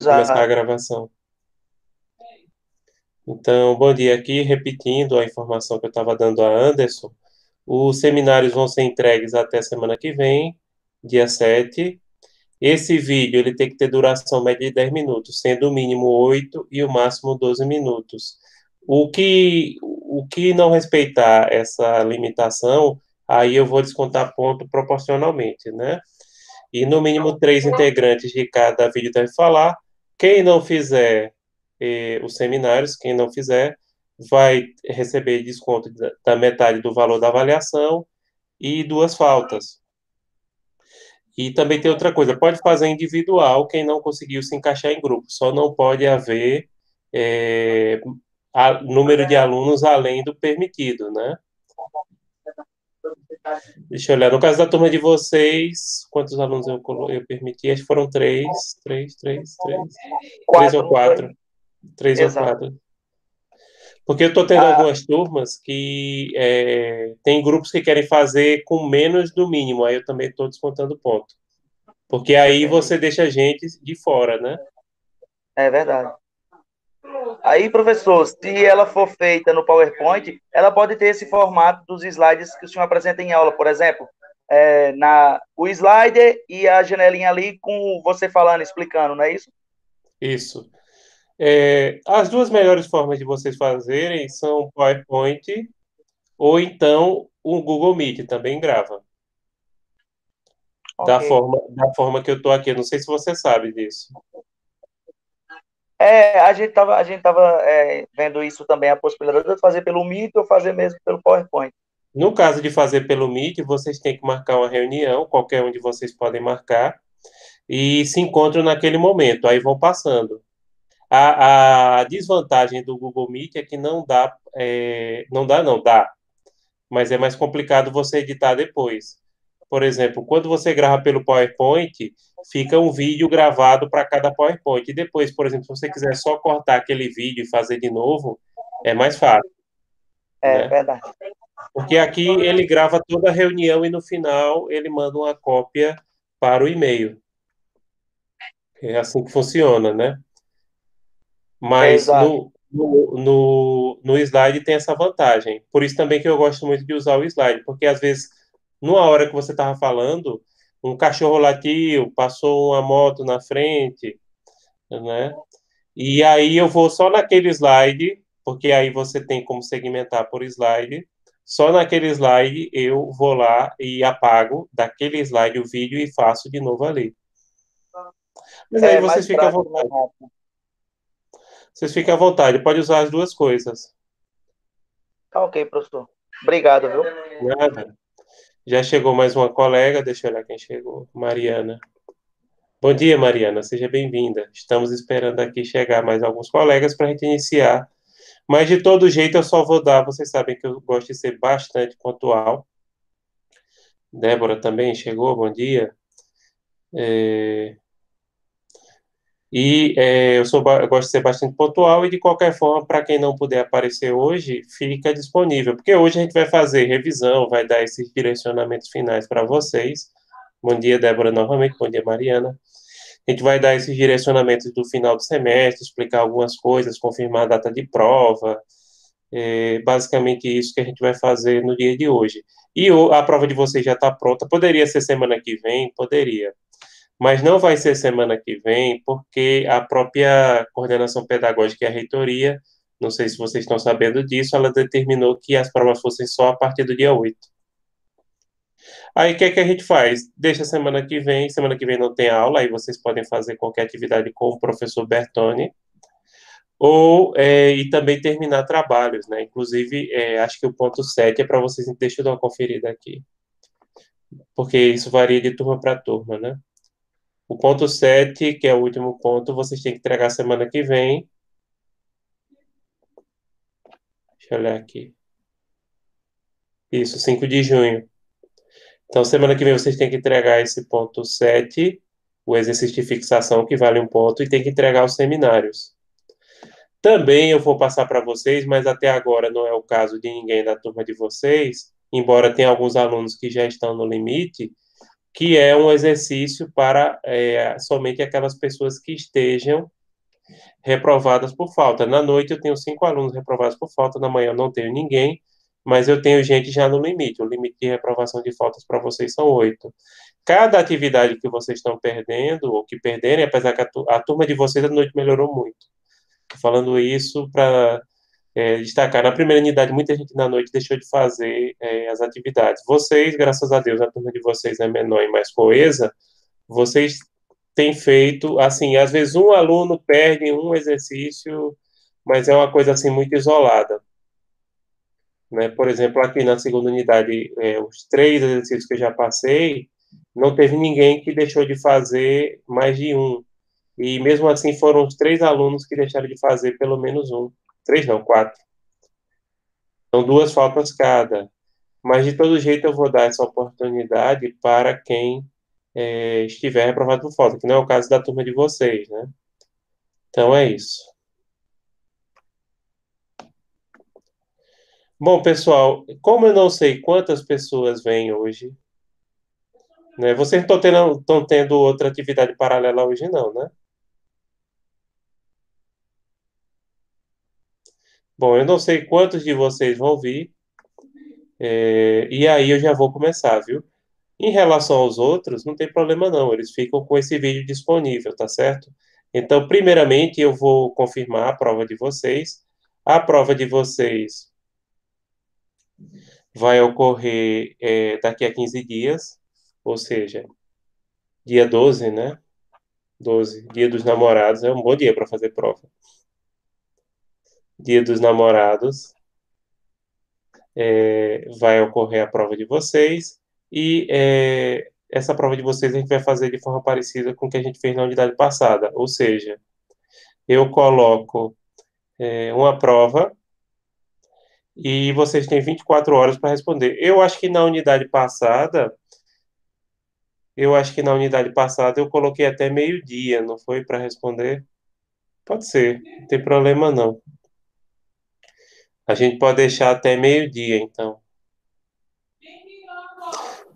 começar a Exato. gravação. Então, bom dia aqui, repetindo a informação que eu estava dando a Anderson. Os seminários vão ser entregues até semana que vem, dia 7. Esse vídeo ele tem que ter duração média de 10 minutos, sendo o mínimo 8 e o máximo 12 minutos. O que não respeitar essa limitação, aí eu vou descontar ponto proporcionalmente, né? E no mínimo três integrantes de cada vídeo deve falar. Quem não fizer os seminários, quem não fizer, vai receber desconto da metade do valor da avaliação e duas faltas. E também tem outra coisa, pode fazer individual quem não conseguiu se encaixar em grupo, só não pode haver é, número de alunos além do permitido, né? Deixa eu olhar. No caso da turma de vocês, quantos alunos eu permiti? Acho que foram três ou Quatro, não foi? quatro. Três ou Exato. quatro. Porque eu estou tendo Ah, algumas turmas que tem grupos que querem fazer com menos do mínimo, aí eu também estou descontando ponto. Porque aí entendi. você deixa a gente de fora, né? É verdade. Aí, professor, se ela for feita no PowerPoint, ela pode ter esse formato dos slides que o senhor apresenta em aula, por exemplo, o slider e a janelinha ali com você falando, explicando, não é isso? Isso. As duas melhores formas de vocês fazerem são o PowerPoint ou então o Google Meet também grava. Da Ok. forma que eu estou aqui. Eu não sei se você sabe disso. A gente tava vendo isso também, a possibilidade de fazer pelo Meet ou fazer mesmo pelo PowerPoint. No caso de fazer pelo Meet, vocês têm que marcar uma reunião, qualquer um de vocês podem marcar, e se encontram naquele momento, aí vão passando. A desvantagem do Google Meet é que não dá, não dá, não, dá, mas é mais complicado você editar depois. Por exemplo, quando você grava pelo PowerPoint, fica um vídeo gravado para cada PowerPoint. E depois, por exemplo, se você quiser só cortar aquele vídeo e fazer de novo, é mais fácil, É né? verdade. Porque aqui ele grava toda a reunião e no final ele manda uma cópia para o e-mail. É assim que funciona, né? Mas Exato. no slide tem essa vantagem. Por isso também que eu gosto muito de usar o slide, porque às vezes, numa hora que você estava falando, um cachorro latiu, passou uma moto na frente, né? E aí eu vou só naquele slide, porque aí você tem como segmentar por slide. Só naquele slide eu vou lá e apago daquele slide o vídeo e faço de novo ali. Mas aí É mais vocês ficam à prático, mais vontade. rápido. Vocês ficam à vontade, pode usar as duas coisas. Tá ok, professor. Obrigado, viu? Nada. Já chegou mais uma colega, deixa eu olhar quem chegou. Mariana. Bom dia, Mariana, seja bem-vinda. Estamos esperando aqui chegar mais alguns colegas para a gente iniciar. Mas de todo jeito eu só vou dar, vocês sabem que eu gosto de ser bastante pontual. Débora também chegou, bom dia. É, eu gosto de ser bastante pontual e de qualquer forma, para quem não puder aparecer hoje, fica disponível, porque hoje a gente vai fazer revisão, vai dar esses direcionamentos finais para vocês. Bom dia, Débora, novamente. Bom dia, Mariana. A gente vai dar esses direcionamentos do final do semestre, explicar algumas coisas, confirmar a data de prova. É basicamente isso que a gente vai fazer no dia de hoje. E a prova de vocês já está pronta. Poderia ser semana que vem? Poderia. Mas não vai ser semana que vem, porque a própria coordenação pedagógica e a reitoria, não sei se vocês estão sabendo disso, ela determinou que as provas fossem só a partir do dia 8. Aí o que é que a gente faz? Deixa semana que vem não tem aula, aí vocês podem fazer qualquer atividade com o professor Bertoni, e também terminar trabalhos, né? Inclusive, acho que o ponto 7 é para vocês, deixa eu dar uma conferida aqui, porque isso varia de turma para turma, né? O ponto 7, que é o último ponto, vocês têm que entregar semana que vem. Deixa eu olhar aqui. Isso, 5 de junho. Então, semana que vem vocês têm que entregar esse ponto 7, o exercício de fixação, que vale um ponto, e tem que entregar os seminários. Também eu vou passar para vocês, mas até agora não é o caso de ninguém da turma de vocês, embora tenha alguns alunos que já estão no limite, que é um exercício para somente aquelas pessoas que estejam reprovadas por falta. Na noite eu tenho 5 alunos reprovados por falta, na manhã eu não tenho ninguém, mas eu tenho gente já no limite. O limite de reprovação de faltas para vocês são 8. Cada atividade que vocês estão perdendo, ou que perderem, apesar que a turma de vocês à noite melhorou muito. Estou falando isso para destacar. Na primeira unidade, muita gente na noite deixou de fazer as atividades. Vocês, graças a Deus, a turma de vocês é menor e mais coesa, vocês têm feito, assim, às vezes um aluno perde um exercício, mas é uma coisa, assim, muito isolada. Né? Por exemplo, aqui na segunda unidade, os 3 exercícios que eu já passei, não teve ninguém que deixou de fazer mais de um. E mesmo assim foram os 3 alunos que deixaram de fazer pelo menos um. 3 não, 4. São 2 faltas cada. Mas de todo jeito eu vou dar essa oportunidade para quem estiver reprovado por falta, que não é o caso da turma de vocês, né? Então é isso. Bom, pessoal, como eu não sei quantas pessoas vêm hoje, né? Vocês não estão tendo outra atividade paralela hoje, não, né? Bom, eu não sei quantos de vocês vão vir, e aí eu já vou começar, viu? Em relação aos outros, não tem problema não, eles ficam com esse vídeo disponível, tá certo? Então, primeiramente, eu vou confirmar a prova de vocês. A prova de vocês vai ocorrer daqui a 15 dias, ou seja, dia 12, né? 12, Dia dos Namorados, é um bom dia para fazer prova. Dia dos Namorados, vai ocorrer a prova de vocês, e essa prova de vocês a gente vai fazer de forma parecida com o que a gente fez na unidade passada, ou seja, eu coloco uma prova e vocês têm 24 horas para responder. Eu acho que na unidade passada eu coloquei até meio-dia, não foi para responder? Pode ser, não tem problema não. A gente pode deixar até meio-dia, então,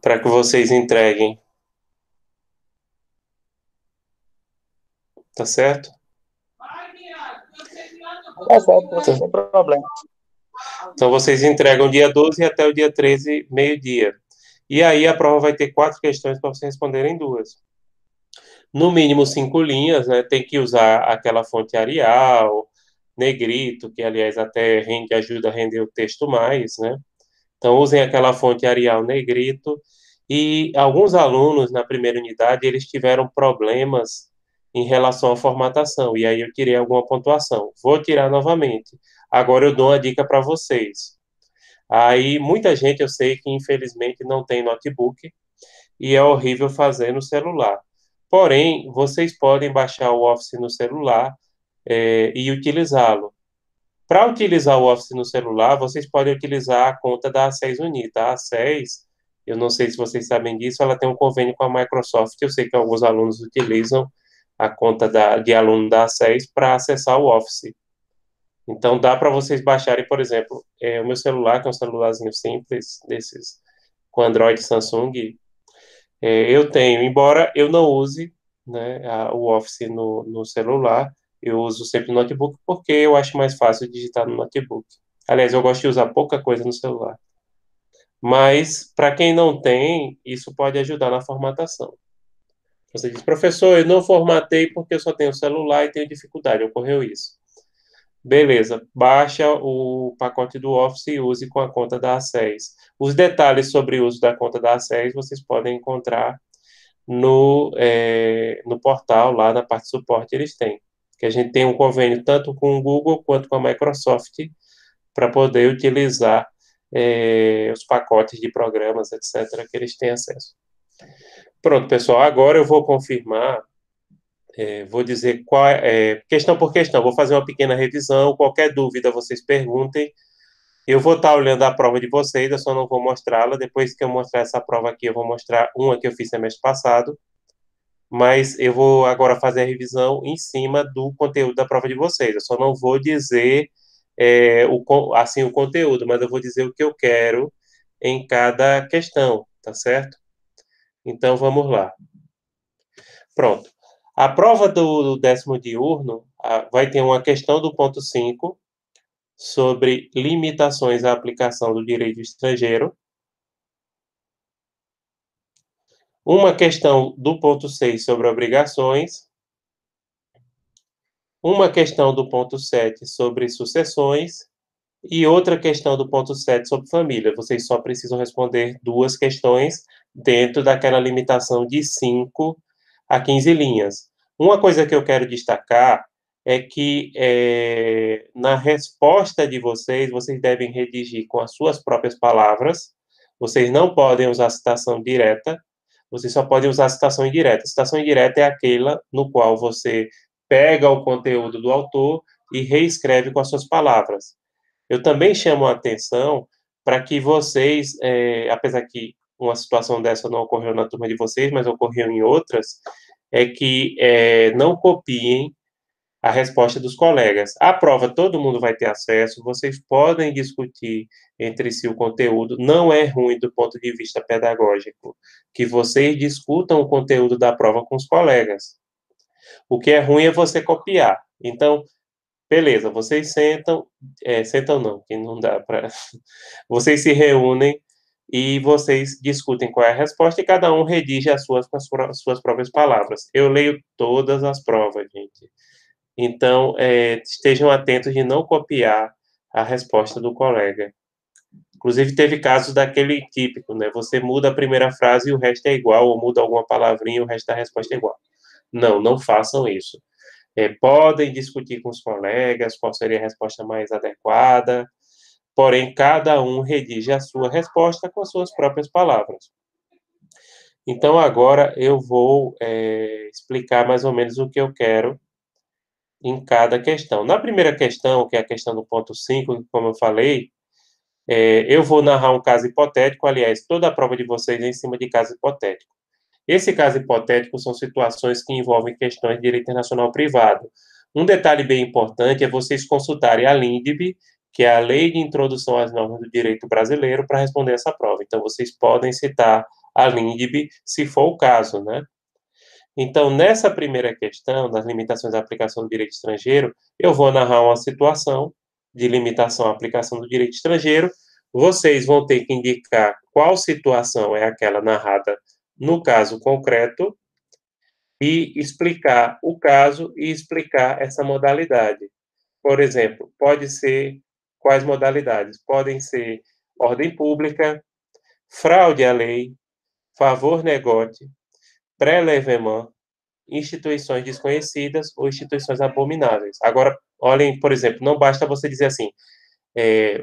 para que vocês entreguem, tá certo? Tá certo, sem problema. Então vocês entregam dia 12 até o dia 13, meio-dia. E aí a prova vai ter 4 questões para vocês responderem 2. No mínimo 5 linhas, né? Tem que usar aquela fonte Arial, Negrito, que aliás até ajuda a render o texto mais, né? Então usem aquela fonte Arial Negrito. E alguns alunos na primeira unidade, eles tiveram problemas em relação à formatação, e aí eu tirei alguma pontuação. Vou tirar novamente. Agora eu dou uma dica para vocês. Aí muita gente eu sei que infelizmente não tem notebook e é horrível fazer no celular. Porém, vocês podem baixar o Office no celular e utilizá-lo. Para utilizar o Office no celular, vocês podem utilizar a conta da A6 Unita. A A6, eu não sei se vocês sabem disso, ela tem um convênio com a Microsoft. Eu sei que alguns alunos utilizam a conta de aluno da A6 para acessar o Office. Então, dá para vocês baixarem, por exemplo, o meu celular, que é um celularzinho simples, desses com Android Samsung, eu tenho, embora eu não use, né, o Office no celular, eu uso sempre no notebook porque eu acho mais fácil digitar no notebook. Aliás, eu gosto de usar pouca coisa no celular. Mas, para quem não tem, isso pode ajudar na formatação. Você diz, professor, eu não formatei porque eu só tenho celular e tenho dificuldade, ocorreu isso. Beleza, baixa o pacote do Office e use com a conta da A6. Os detalhes sobre o uso da conta da A6 vocês podem encontrar no portal, lá na parte de suporte eles têm. Que a gente tem um convênio tanto com o Google quanto com a Microsoft para poder utilizar os pacotes de programas, etc., que eles têm acesso. Pronto, pessoal, agora eu vou confirmar, vou dizer questão por questão, vou fazer uma pequena revisão, qualquer dúvida vocês perguntem. Eu vou estar olhando a prova de vocês, eu só não vou mostrá-la. Depois que eu mostrar essa prova aqui, eu vou mostrar uma que eu fiz semestre passado. Mas eu vou agora fazer a revisão em cima do conteúdo da prova de vocês. Eu só não vou dizer o conteúdo, mas eu vou dizer o que eu quero em cada questão, tá certo? Então vamos lá. Pronto. A prova do 10º diurno, vai ter uma questão do ponto 5 sobre limitações à aplicação do direito estrangeiro, uma questão do ponto 6 sobre obrigações, uma questão do ponto 7 sobre sucessões e outra questão do ponto 7 sobre família. Vocês só precisam responder 2 questões dentro daquela limitação de 5 a 15 linhas. Uma coisa que eu quero destacar é que na resposta de vocês, vocês devem redigir com as suas próprias palavras. Vocês não podem usar citação direta, vocês só podem usar citação indireta. Citação indireta é aquela no qual você pega o conteúdo do autor e reescreve com as suas palavras. Eu também chamo a atenção para que vocês, apesar que uma situação dessa não ocorreu na turma de vocês, mas ocorreu em outras, é que não copiem a resposta dos colegas. A prova todo mundo vai ter acesso, vocês podem discutir entre si o conteúdo, não é ruim do ponto de vista pedagógico que vocês discutam o conteúdo da prova com os colegas. O que é ruim é você copiar. Então, beleza, vocês sentam, sentam não, que não dá para. Vocês se reúnem e vocês discutem qual é a resposta e cada um redige as suas com as suas próprias palavras. Eu leio todas as provas, gente. Então, estejam atentos de não copiar a resposta do colega. Inclusive, teve casos daquele típico, né? Você muda a primeira frase e o resto é igual, ou muda alguma palavrinha e o resto da resposta é igual. Não, não façam isso. Podem discutir com os colegas qual seria a resposta mais adequada, porém, cada um redige a sua resposta com as suas próprias palavras. Então, agora eu vou explicar mais ou menos o que eu quero em cada questão. Na primeira questão, que é a questão do ponto 5, como eu falei, eu vou narrar um caso hipotético, aliás, toda a prova de vocês é em cima de caso hipotético. Esse caso hipotético são situações que envolvem questões de direito internacional privado. Um detalhe bem importante é vocês consultarem a LINDB, que é a Lei de Introdução às Normas do Direito Brasileiro, para responder essa prova. Então, vocês podem citar a LINDB, se for o caso, né? Então, nessa primeira questão, das limitações à aplicação do direito estrangeiro, eu vou narrar uma situação de limitação à aplicação do direito estrangeiro. Vocês vão ter que indicar qual situação é aquela narrada no caso concreto e explicar o caso e explicar essa modalidade. Por exemplo, pode ser quais modalidades? Podem ser ordem pública, fraude à lei, favor negote, prélèvement, instituições desconhecidas ou instituições abomináveis. Agora, olhem, por exemplo, não basta você dizer assim,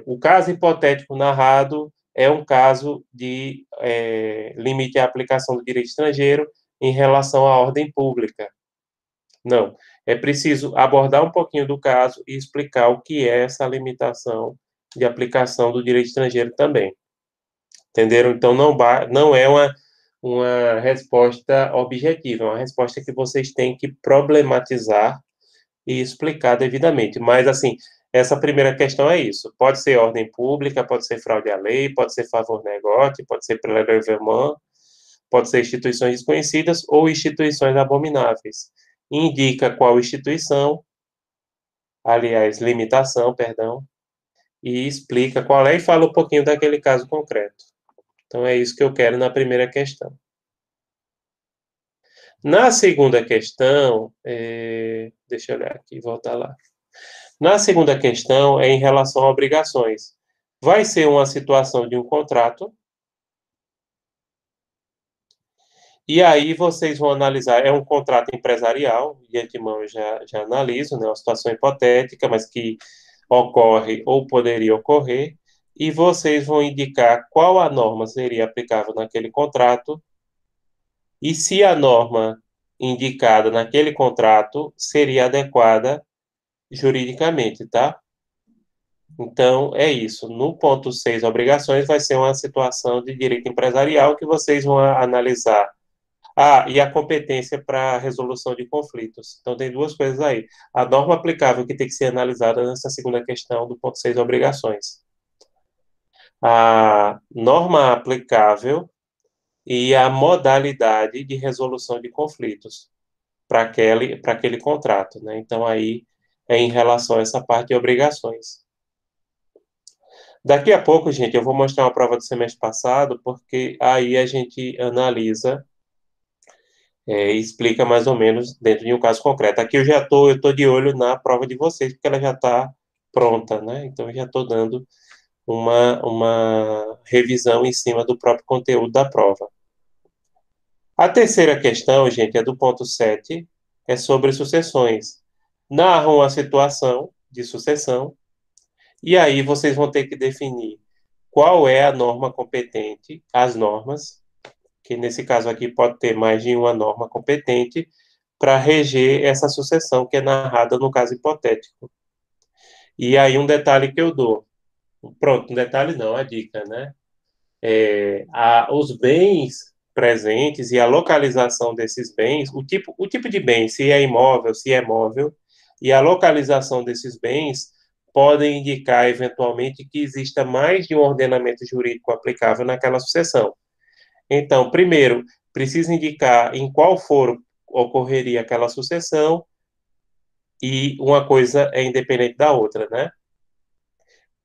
o caso hipotético narrado é um caso de limite à aplicação do direito estrangeiro em relação à ordem pública. Não. É preciso abordar um pouquinho do caso e explicar o que é essa limitação de aplicação do direito estrangeiro também. Entenderam? Então, não é uma resposta objetiva, é uma resposta que vocês têm que problematizar e explicar devidamente. Mas, assim, essa primeira questão é isso. Pode ser ordem pública, pode ser fraude à lei, pode ser favor negote, pode ser prélèvement, pode ser instituições desconhecidas ou instituições abomináveis. Indica qual instituição, aliás, limitação, perdão, e explica qual é e fala um pouquinho daquele caso concreto. Então, é isso que eu quero na primeira questão. Na segunda questão, deixa eu olhar aqui, voltar lá. Na segunda questão, é em relação a obrigações. Vai ser uma situação de um contrato, e aí vocês vão analisar, é um contrato empresarial, de antemão eu já analiso, né, uma situação hipotética, mas que ocorre ou poderia ocorrer, e vocês vão indicar qual a norma seria aplicável naquele contrato, e se a norma indicada naquele contrato seria adequada juridicamente, tá? Então, é isso. No ponto 6, obrigações, vai ser uma situação de direito empresarial que vocês vão analisar. E a competência para resolução de conflitos. Então, tem duas coisas aí. A norma aplicável que tem que ser analisada nessa segunda questão do ponto 6, obrigações. A norma aplicável e a modalidade de resolução de conflitos para aquele contrato, né? Então, aí em relação a essa parte de obrigações. Daqui a pouco, gente, eu vou mostrar uma prova do semestre passado, porque aí a gente analisa e explica mais ou menos dentro de um caso concreto. Aqui eu tô de olho na prova de vocês, porque ela já está pronta, né? Então, eu já estou dando uma revisão em cima do próprio conteúdo da prova. A terceira questão, gente, é do ponto 7, é sobre sucessões. Narram a situação de sucessão, e aí vocês vão ter que definir qual é a norma competente, as normas, que nesse caso aqui pode ter mais de uma norma competente, para reger essa sucessão que é narrada no caso hipotético. E aí um detalhe que eu dou. Pronto, um detalhe não, a dica, né? Os bens presentes e a localização desses bens, o tipo de bem, se é imóvel, se é móvel, e a localização desses bens podem indicar, eventualmente, que exista mais de um ordenamento jurídico aplicável naquela sucessão. Então, primeiro, precisa indicar em qual foro ocorreria aquela sucessão, e uma coisa é independente da outra, né?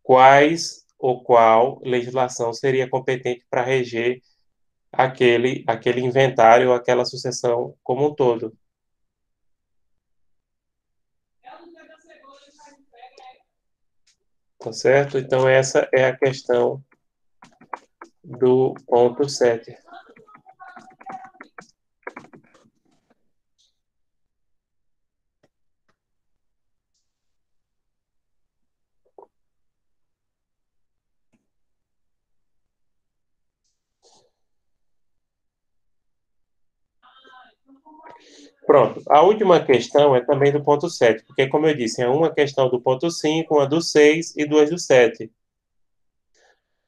Quais ou qual legislação seria competente para reger aquele inventário, aquela sucessão como um todo. Tá certo? Então, essa é a questão do ponto 7. Pronto. A última questão é também do ponto 7, porque, como eu disse, é uma questão do ponto 5, uma do 6 e duas do 7.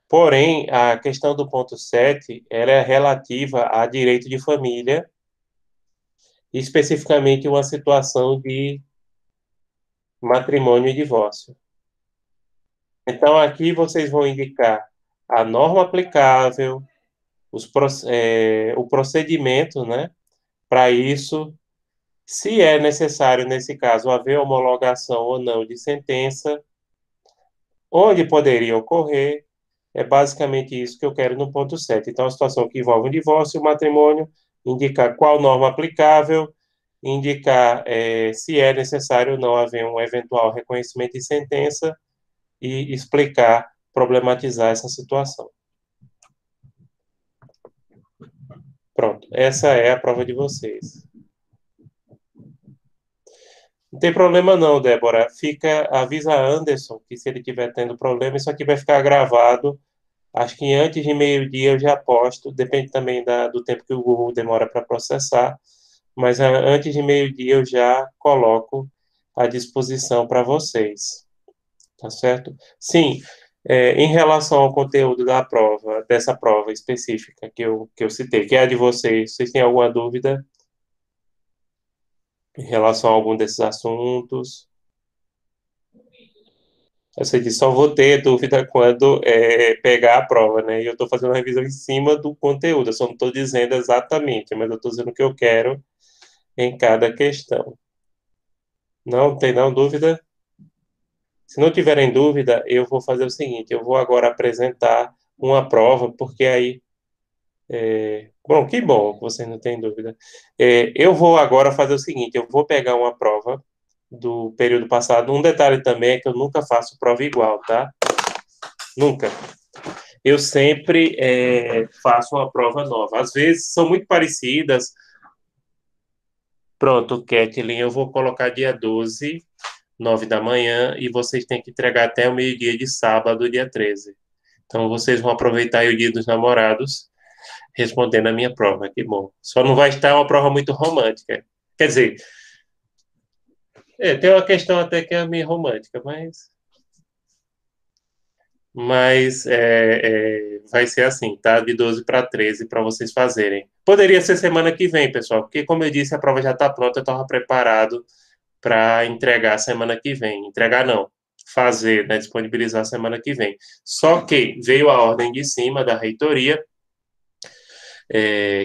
Porém, a questão do ponto 7, ela é relativa a direito de família, especificamente uma situação de matrimônio e divórcio. Então, aqui vocês vão indicar a norma aplicável, o procedimento, né, para isso, se é necessário, nesse caso, haver homologação ou não de sentença, onde poderia ocorrer, é basicamente isso que eu quero no ponto 7. Então, a situação que envolve um divórcio e um matrimônio, indicar qual norma aplicável, indicar se é necessário ou não haver um eventual reconhecimento de sentença e explicar, problematizar essa situação. Pronto, essa é a prova de vocês. Não tem problema não, Débora. Avisa Anderson que se ele estiver tendo problema, isso aqui vai ficar gravado. Acho que antes de meio-dia eu já posto, depende também do tempo que o Google demora para processar, mas antes de meio-dia eu já coloco à disposição para vocês. Tá certo? Sim, em relação ao conteúdo da prova, dessa prova específica que eu citei, que é a de vocês têm alguma dúvida em relação a algum desses assuntos? Eu sei que só vou ter dúvida quando pegar a prova, né? E eu estou fazendo uma revisão em cima do conteúdo, eu só não estou dizendo exatamente, mas eu estou dizendo o que eu quero em cada questão. Não tem não dúvida? Se não tiverem dúvida, eu vou fazer o seguinte, eu vou agora apresentar uma prova, porque aí bom, que bom que vocês não têm dúvida. Eu vou agora fazer o seguinte: eu vou pegar uma prova do período passado. Um detalhe também é que eu nunca faço prova igual, tá? Nunca. Eu sempre faço uma prova nova. Às vezes são muito parecidas. Pronto, Kathleen, eu vou colocar dia 12, 9 da manhã, e vocês têm que entregar até o meio-dia de sábado, dia 13. Então, vocês vão aproveitar aí o Dia dos Namorados respondendo a minha prova, que bom. Só não vai estar uma prova muito romântica. Quer dizer, tem uma questão até que é meio romântica, mas vai ser assim, tá? De 12 para 13 para vocês fazerem. Poderia ser semana que vem, pessoal, porque como eu disse, a prova já está pronta, eu estava preparado para entregar semana que vem. Entregar não, fazer, né? Disponibilizar semana que vem. Só que veio a ordem de cima da reitoria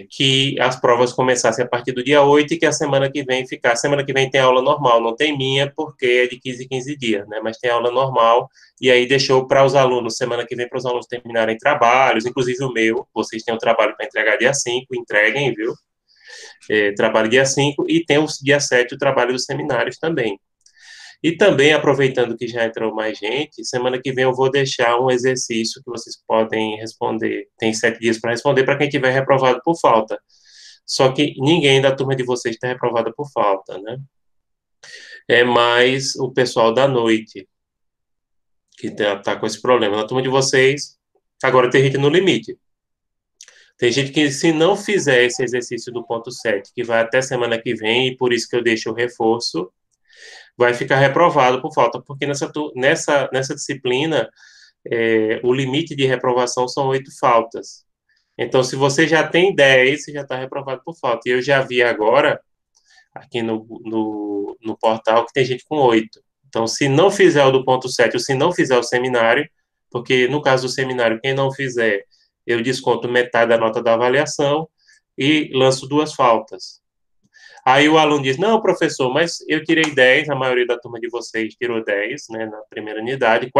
que as provas começassem a partir do dia 8 e que a semana que vem ficar. Semana que vem tem aula normal, não tem minha, porque é de 15 em 15 dias, né? Mas tem aula normal, e aí deixou para os alunos, semana que vem, para os alunos terminarem trabalhos, inclusive o meu, vocês têm um trabalho para entregar dia 5, entreguem, viu? Trabalho dia 5 e tem o dia 7 o trabalho dos seminários também. E também, aproveitando que já entrou mais gente, semana que vem eu vou deixar um exercício que vocês podem responder. Tem 7 dias para responder para quem tiver reprovado por falta. Só que ninguém da turma de vocês está reprovado por falta, né? É mais o pessoal da noite que tá com esse problema. Na turma de vocês, agora tem gente no limite. Tem gente que, se não fizer esse exercício do ponto 7, que vai até semana que vem, e por isso que eu deixo o reforço, vai ficar reprovado por falta, porque nessa disciplina, o limite de reprovação são 8 faltas. Então, se você já tem 10, você já está reprovado por falta. E eu já vi agora, aqui no portal, que tem gente com 8. Então, se não fizer o do ponto 7, ou se não fizer o seminário, porque no caso do seminário, quem não fizer, eu desconto metade da nota da avaliação e lanço 2 faltas. Aí o aluno diz, não, professor, mas eu tirei 10, a maioria da turma de vocês tirou 10, né, na primeira unidade,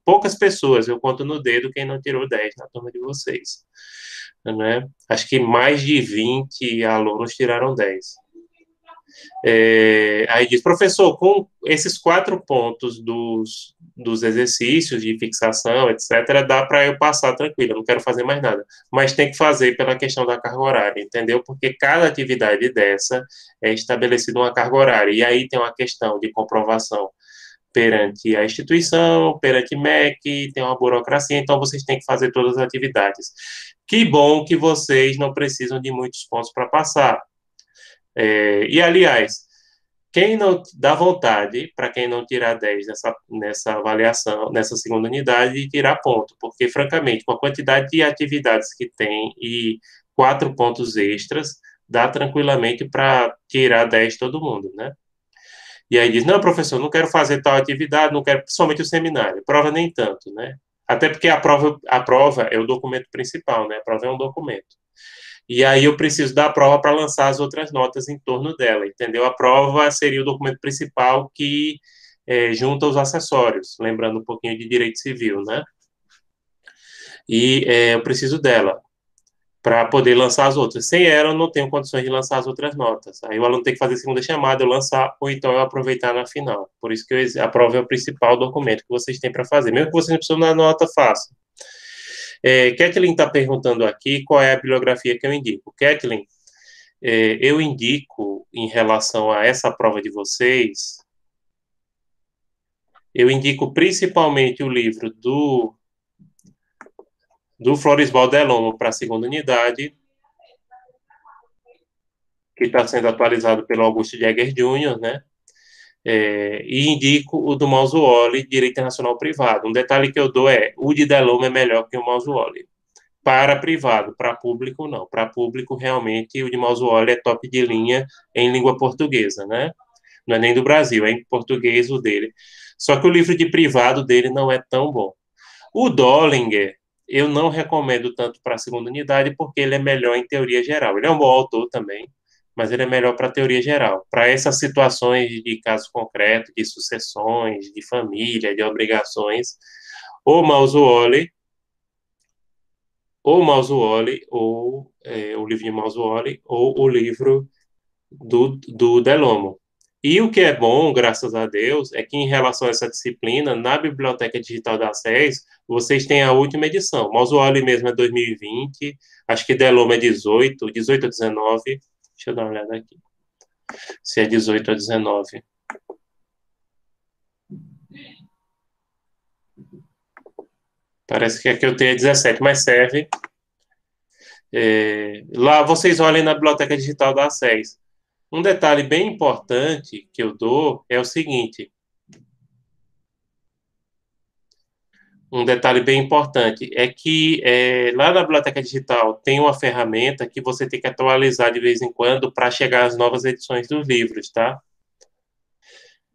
poucas pessoas, eu conto no dedo quem não tirou 10 na turma de vocês, né? Acho que mais de 20 alunos tiraram 10. Aí diz, professor, com esses 4 pontos dos exercícios de fixação, etc., dá para eu passar tranquilo, eu não quero fazer mais nada. Mas tem que fazer pela questão da carga horária, entendeu? Porque cada atividade dessa é estabelecida uma carga horária. E aí tem uma questão de comprovação perante a instituição, perante MEC, tem uma burocracia, então vocês têm que fazer todas as atividades. Que bom que vocês não precisam de muitos pontos para passar. E, aliás, quem não dá vontade, para quem não tirar 10 nessa avaliação, nessa segunda unidade, tirar ponto, porque, francamente, com a quantidade de atividades que tem e 4 pontos extras, dá tranquilamente para tirar 10 todo mundo, né? E aí diz, não, professor, não quero fazer tal atividade, não quero, somente o seminário. Prova nem tanto, né? Até porque a prova é o documento principal, né? A prova é um documento. E aí eu preciso da prova para lançar as outras notas em torno dela, entendeu? A prova seria o documento principal que junta os acessórios, lembrando um pouquinho de direito civil, né? E eu preciso dela para poder lançar as outras. Sem ela, eu não tenho condições de lançar as outras notas. Aí o aluno tem que fazer a segunda chamada, eu lançar, ou então eu aproveitar na final. Por isso que a prova é o principal documento que vocês têm para fazer. Mesmo que vocês não precisem da nota, façam. Kathleen está perguntando aqui qual é a bibliografia que eu indico. Kathleen, eu indico, em relação a essa prova de vocês, eu indico principalmente o livro do Floresval Delongo para a segunda unidade, que está sendo atualizado pelo Augusto Jäger Jr., né? E indico o do Mausuoli, Direito Internacional Privado. Um detalhe que eu dou o de Delongo é melhor que o Mausuoli. Para privado, para público, não. Para público, realmente, o de Mausuoli é top de linha em língua portuguesa, né? Não é nem do Brasil, é em português o dele. Só que o livro de privado dele não é tão bom. O Dollinger, eu não recomendo tanto para a segunda unidade, porque ele é melhor em teoria geral. Ele é um bom autor também, mas ele é melhor para teoria geral. Para essas situações de casos concretos, de sucessões, de família, de obrigações, ou Mausuoli, ou o livro de Mausuoli, ou o livro do Delomo. E o que é bom, graças a Deus, é que em relação a essa disciplina, na Biblioteca Digital da SES, vocês têm a última edição. Mausuoli mesmo é 2020, acho que Delomo é 18 ou 19. Deixa eu dar uma olhada aqui. Se é 18 ou 19. Parece que aqui eu tenho 17, mas serve. Lá vocês olhem na Biblioteca Digital da SES. Um detalhe bem importante que eu dou é o seguinte. Um detalhe bem importante é que lá na Biblioteca Digital tem uma ferramenta que você tem que atualizar de vez em quando para chegar às novas edições dos livros, tá?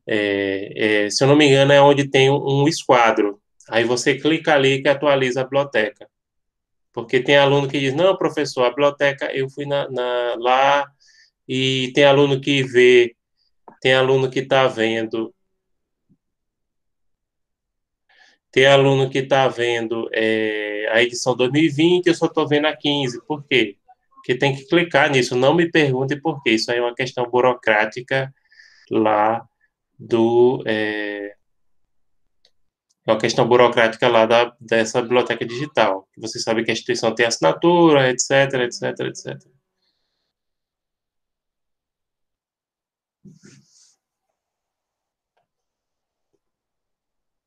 Se eu não me engano, é onde tem um esquadro. Aí você clica ali que atualiza a biblioteca. Porque tem aluno que diz, não, professor, a biblioteca, eu fui lá e tem aluno que vê, tem aluno que está vendo, tem aluno que está vendo a edição 2020, eu só estou vendo a 15. Por quê? Porque tem que clicar nisso. Não me pergunte por quê. Isso aí é uma questão burocrática lá do. É uma questão burocrática lá dessa biblioteca digital. Você sabe que a instituição tem assinatura, etc, etc, etc.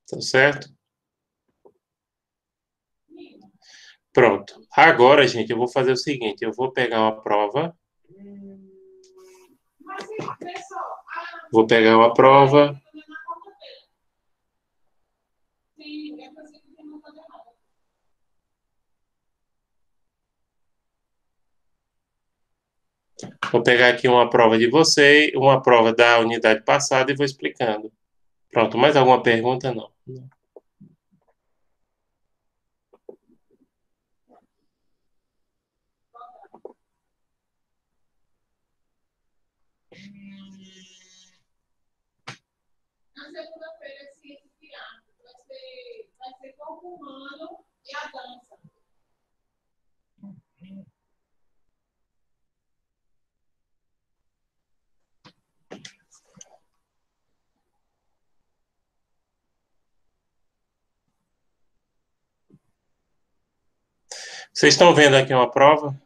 Tá certo? Pronto. Agora, gente, eu vou fazer o seguinte: eu vou pegar uma prova. Vou pegar uma prova. Vou pegar aqui uma prova de você, uma prova da unidade passada e vou explicando. Pronto, mais alguma pergunta? Não. Na segunda-feira, ciência de arte. Vai ser corpo humano e a dança. Vocês estão vendo aqui uma prova?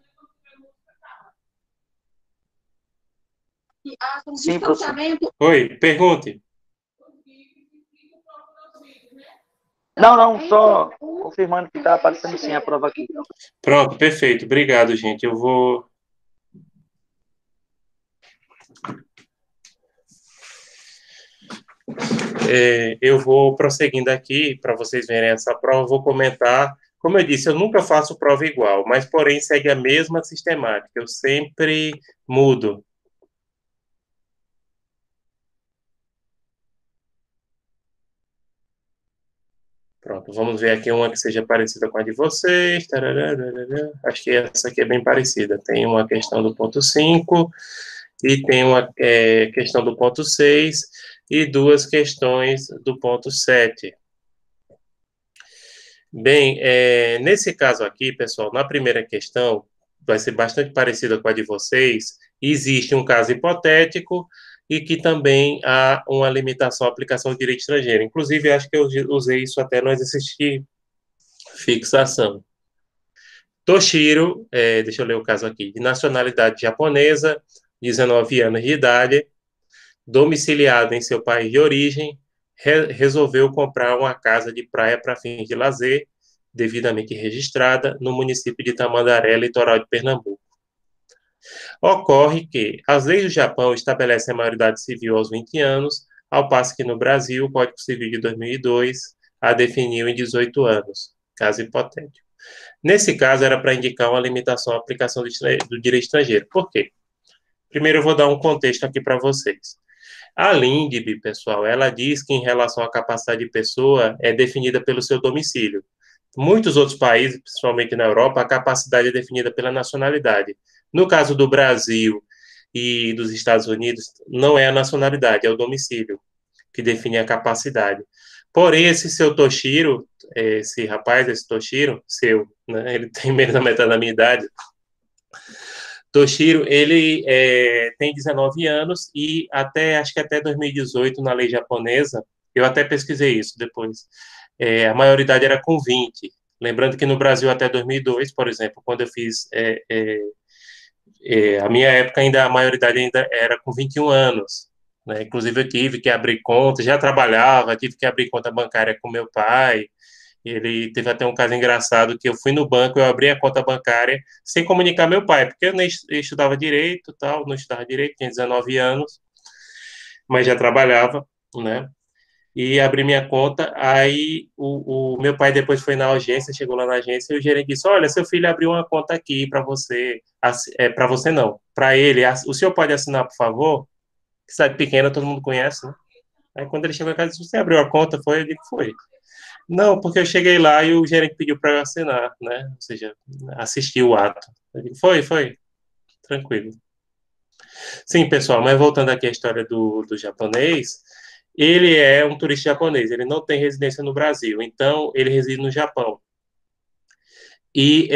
Sim, professor. Oi, pergunte. Não, não, só confirmando que está aparecendo sim a prova aqui. Pronto, perfeito. Obrigado, gente. Eu vou prosseguindo aqui para vocês verem essa prova. Vou comentar. Como eu disse, eu nunca faço prova igual, mas porém segue a mesma sistemática. Eu sempre mudo. Pronto, vamos ver aqui uma que seja parecida com a de vocês. Tararara. Acho que essa aqui é bem parecida. Tem uma questão do ponto 5 e tem uma questão do ponto 6 e duas questões do ponto 7. Bem, nesse caso aqui, pessoal, na primeira questão, vai ser bastante parecida com a de vocês. Existe um caso hipotético e que também há uma limitação à aplicação do direito estrangeiro. Inclusive, acho que eu usei isso até no exercício de fixação. Toshiro, deixa eu ler o caso aqui, de nacionalidade japonesa, 19 anos de idade, domiciliado em seu país de origem, resolveu comprar uma casa de praia para fins de lazer, devidamente registrada, no município de Tamandaré, litoral de Pernambuco. Ocorre que as leis do Japão estabelecem a maioridade civil aos 20 anos, ao passo que no Brasil, o Código Civil de 2002 a definiu em 18 anos, caso hipotético. Nesse caso, era para indicar uma limitação à aplicação do direito estrangeiro. Por quê? Primeiro, eu vou dar um contexto aqui para vocês. A LINDB, pessoal, ela diz que em relação à capacidade de pessoa é definida pelo seu domicílio. Muitos outros países, principalmente na Europa, a capacidade é definida pela nacionalidade. No caso do Brasil e dos Estados Unidos, não é a nacionalidade, é o domicílio que define a capacidade. Porém, esse seu Toshiro, esse rapaz, esse Toshiro, né, ele tem menos da metade da minha idade, Toshiro, ele tem 19 anos e acho que até 2018, na lei japonesa, eu até pesquisei isso depois, a maioridade era com 20. Lembrando que no Brasil até 2002, por exemplo, quando eu fiz a minha época, ainda a maioridade ainda era com 21 anos. Né? Inclusive eu tive que abrir conta, já trabalhava, tive que abrir conta bancária com meu pai. Ele teve até um caso engraçado que eu fui no banco, eu abri a conta bancária sem comunicar meu pai, porque eu nem estudava direito, tal, não estudava direito, tinha 19 anos, mas já trabalhava, né? E abri minha conta, aí o meu pai depois foi na agência, chegou lá na agência e o gerente disse, olha, seu filho abriu uma conta aqui para você, para você não, para ele, o senhor pode assinar, por favor? Cidade pequena, todo mundo conhece, né? Aí quando ele chegou em casa, disse, você abriu a conta? Foi? Eu digo, foi. Não, porque eu cheguei lá e o gerente pediu para eu assinar, né? Ou seja, assistir o ato. Eu digo, foi, tranquilo. Sim, pessoal, mas voltando aqui à história do japonês, ele é um turista japonês, ele não tem residência no Brasil, então ele reside no Japão. E,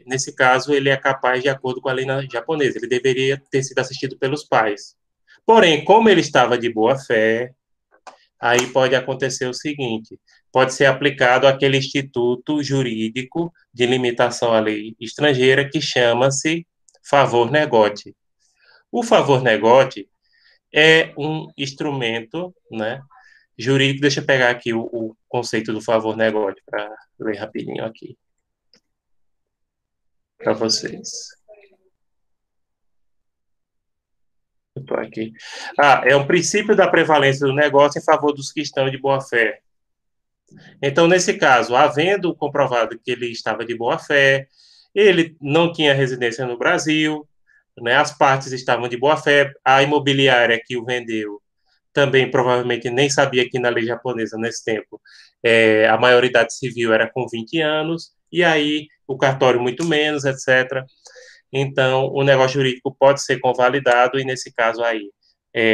nesse caso, ele é capaz de acordo com a lei japonesa, ele deveria ter sido assistido pelos pais. Porém, como ele estava de boa fé, aí pode acontecer o seguinte: pode ser aplicado aquele instituto jurídico de limitação à lei estrangeira que chama-se favor negote. O favor negote é um instrumento, né, jurídico. Deixa eu pegar aqui o conceito do favor negote para ler rapidinho aqui para vocês. Eu tô aqui. É um princípio da prevalência do negócio em favor dos que estão de boa fé. Então, nesse caso, havendo comprovado que ele estava de boa fé, ele não tinha residência no Brasil, né, as partes estavam de boa fé, a imobiliária que o vendeu também provavelmente nem sabia que na lei japonesa, nesse tempo, a maioridade civil era com 20 anos, e aí o cartório muito menos, etc. Então, o negócio jurídico pode ser convalidado, e nesse caso aí,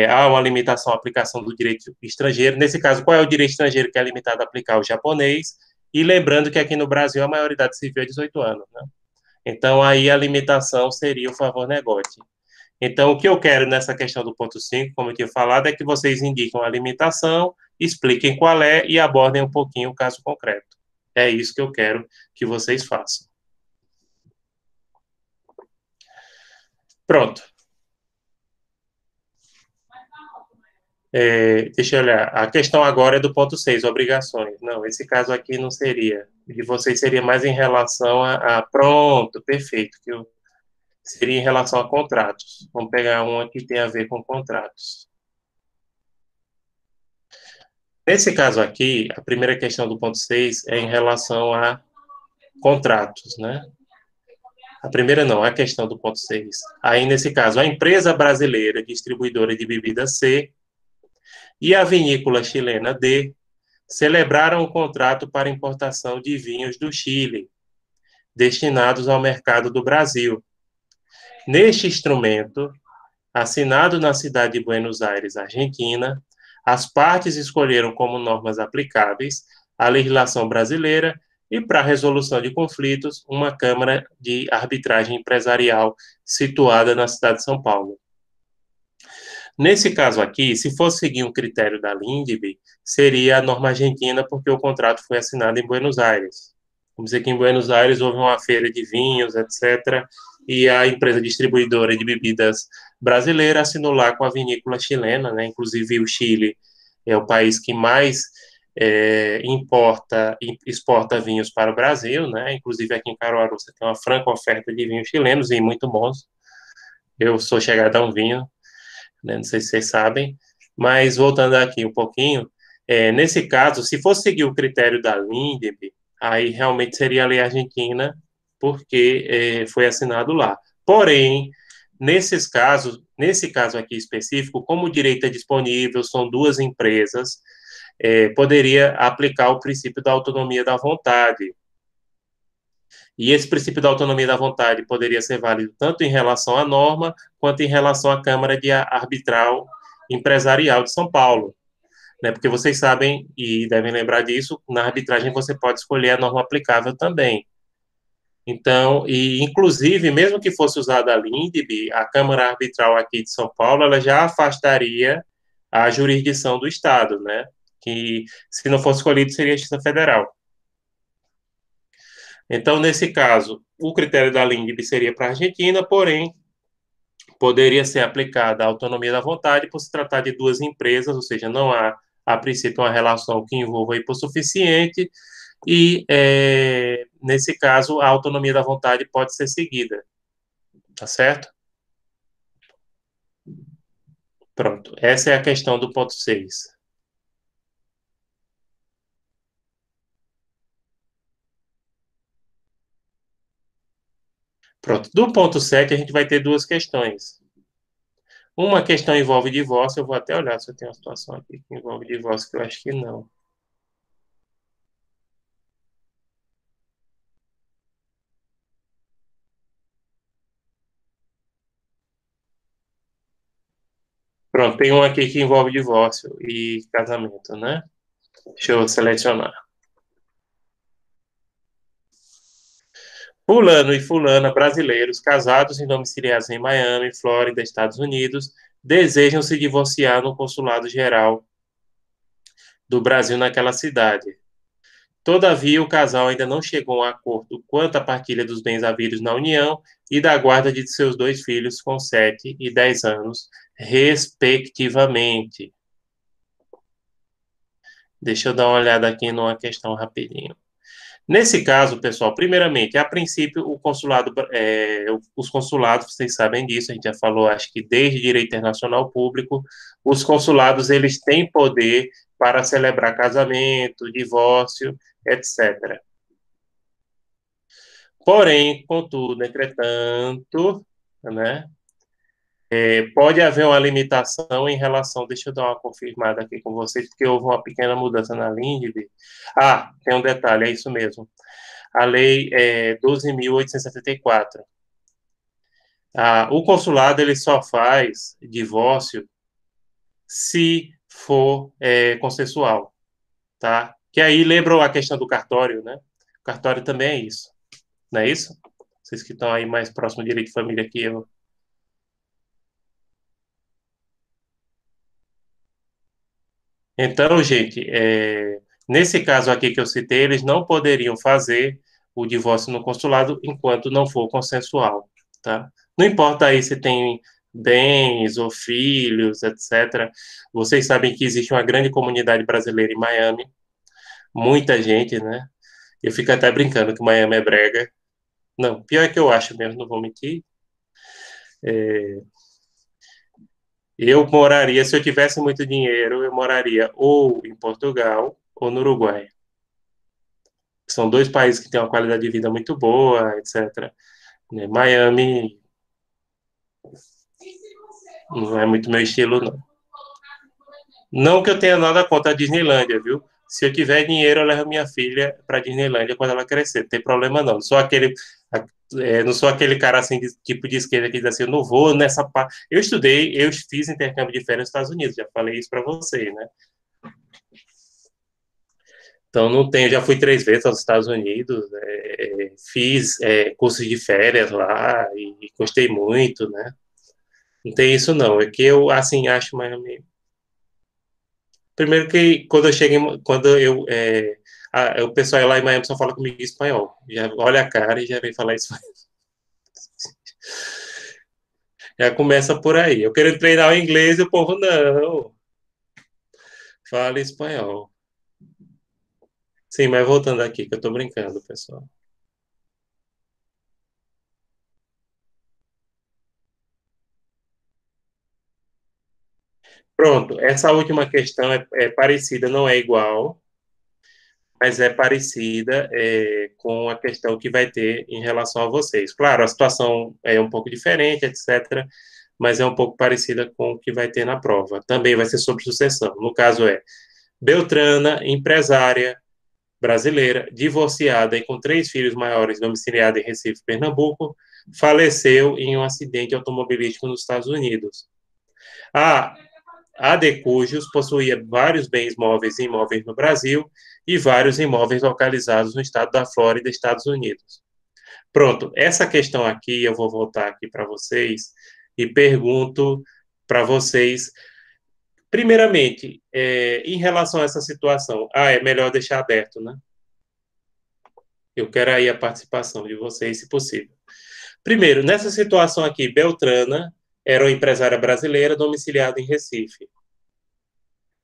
há uma limitação à aplicação do direito estrangeiro. Nesse caso, qual é o direito estrangeiro que é limitado a aplicar? O japonês. E lembrando que aqui no Brasil a maioridade civil é 18 anos, né? Então, aí a limitação seria o favor negócio. Então, o que eu quero nessa questão do ponto 5, como eu tinha falado, é que vocês indiquem a limitação, expliquem qual é e abordem um pouquinho o caso concreto. É isso que eu quero que vocês façam. Pronto. Deixa eu olhar. A questão agora é do ponto 6, obrigações. Não, esse caso aqui não seria. De vocês seria mais em relação pronto, perfeito, seria em relação a contratos. Vamos pegar uma que tem a ver com contratos. Nesse caso aqui, a primeira questão do ponto 6 é em relação a contratos, né? A primeira não, a questão do ponto 6. Aí, nesse caso, a empresa brasileira distribuidora de bebida C e a vinícola chilena D celebraram um contrato para importação de vinhos do Chile, destinados ao mercado do Brasil. Neste instrumento, assinado na cidade de Buenos Aires, Argentina, as partes escolheram como normas aplicáveis a legislação brasileira e, para a resolução de conflitos, uma Câmara de Arbitragem Empresarial situada na cidade de São Paulo. Nesse caso aqui, se fosse seguir um critério da LINDB, seria a norma argentina, porque o contrato foi assinado em Buenos Aires. Vamos dizer que em Buenos Aires houve uma feira de vinhos, etc., e a empresa distribuidora de bebidas brasileira assinou lá com a vinícola chilena, né? Inclusive o Chile é o país que mais exporta vinhos para o Brasil, né? Inclusive aqui em Caruaru você tem uma franca oferta de vinhos chilenos e muito bons. Eu sou chegado a um vinho, né? Não sei se vocês sabem, mas voltando aqui um pouquinho, nesse caso, se fosse seguir o critério da LINDB, aí realmente seria a lei argentina, porque foi assinado lá. Porém, nesse caso aqui específico, como o direito é disponível, são duas empresas, poderia aplicar o princípio da autonomia da vontade. E esse princípio da autonomia da vontade poderia ser válido tanto em relação à norma, quanto em relação à Câmara de Arbitral Empresarial de São Paulo. Né? Porque vocês sabem, e devem lembrar disso, na arbitragem você pode escolher a norma aplicável também. Então, e inclusive, mesmo que fosse usada a LINDB, a Câmara Arbitral aqui de São Paulo, ela já afastaria a jurisdição do Estado, né? Que, se não fosse escolhido, seria a Justiça Federal. Então, nesse caso, o critério da LINDB seria para a Argentina, porém, poderia ser aplicada a autonomia da vontade por se tratar de duas empresas, ou seja, não há, a princípio, uma relação que envolva hipossuficiente, e, nesse caso, a autonomia da vontade pode ser seguida. Tá certo? Pronto. Essa é a questão do ponto 6. Pronto. Do ponto 7, a gente vai ter duas questões. Uma questão envolve divórcio, eu vou até olhar se eu tenho uma situação aqui que envolve divórcio, que eu acho que não. Pronto, tem um aqui que envolve divórcio e casamento, né? Deixa eu selecionar. Fulano e fulana, brasileiros, casados e domiciliados em Miami, Flórida, Estados Unidos, desejam se divorciar no Consulado Geral do Brasil naquela cidade. Todavia, o casal ainda não chegou a um acordo quanto à partilha dos bens havidos na união e da guarda de seus dois filhos com 7 e 10 anos, respectivamente. Deixa eu dar uma olhada aqui numa questão rapidinho. Nesse caso, pessoal, primeiramente, a princípio, os consulados, vocês sabem disso, a gente já falou, acho que desde direito internacional público, os consulados, eles têm poder para celebrar casamento, divórcio, etc. Porém, contudo, entretanto, né, pode haver uma limitação em relação, deixa eu dar uma confirmada aqui com vocês, porque houve uma pequena mudança na LINDB. Ah, tem um detalhe, é isso mesmo. A lei 12.874. O consulado ele só faz divórcio se for consensual, tá? Que aí lembram a questão do cartório, né? O cartório também é isso, não é isso? Vocês que estão aí mais próximo do direito de família que eu. Então, gente, nesse caso aqui que eu citei, eles não poderiam fazer o divórcio no consulado enquanto não for consensual, tá? Não importa aí se tem bens ou filhos, etc. Vocês sabem que existe uma grande comunidade brasileira em Miami, muita gente, né? Eu fico até brincando que Miami é brega. Não, pior é que eu acho mesmo, não vou mentir. Eu moraria, se eu tivesse muito dinheiro, eu moraria ou em Portugal ou no Uruguai. São dois países que têm uma qualidade de vida muito boa, etc. Né? Miami não é muito meu estilo, não. Não que eu tenha nada contra a Disneylândia, viu? Se eu tiver dinheiro, eu levo minha filha para Disneylândia quando ela crescer. Não tem problema, não. Não sou aquele cara assim, tipo de esquerda que diz assim, eu não vou nessa parte. Eu fiz intercâmbio de férias nos Estados Unidos, já falei isso para você, né? Então, não tenho, já fui 3 vezes aos Estados Unidos, fiz cursos de férias lá e gostei muito, né? Não tem isso não, é que eu, assim, acho Miami... Primeiro que quando eu chego, o pessoal lá em Miami só fala comigo em espanhol, já olha a cara e já vem falar isso. Já começa por aí. Eu quero treinar o inglês e o povo, não, fala espanhol. Sim, mas voltando aqui, que eu tô brincando, pessoal. Pronto, essa última questão é parecida, não é igual, mas é parecida com a questão que vai ter em relação a vocês. Claro, a situação é um pouco diferente, etc., mas é um pouco parecida com o que vai ter na prova. Também vai ser sobre sucessão. No caso Beltrana, empresária brasileira, divorciada e com 3 filhos maiores, domiciliada em Recife, Pernambuco, faleceu em um acidente automobilístico nos Estados Unidos. A A de Cujos possuía vários bens móveis e imóveis no Brasil e vários imóveis localizados no estado da Flórida, Estados Unidos. Pronto, essa questão aqui, eu vou voltar aqui para vocês e pergunto para vocês, primeiramente, em relação a essa situação, é melhor deixar aberto, né? Eu quero aí a participação de vocês, se possível. Primeiro, nessa situação aqui, Beltrana era uma empresária brasileira domiciliada em Recife.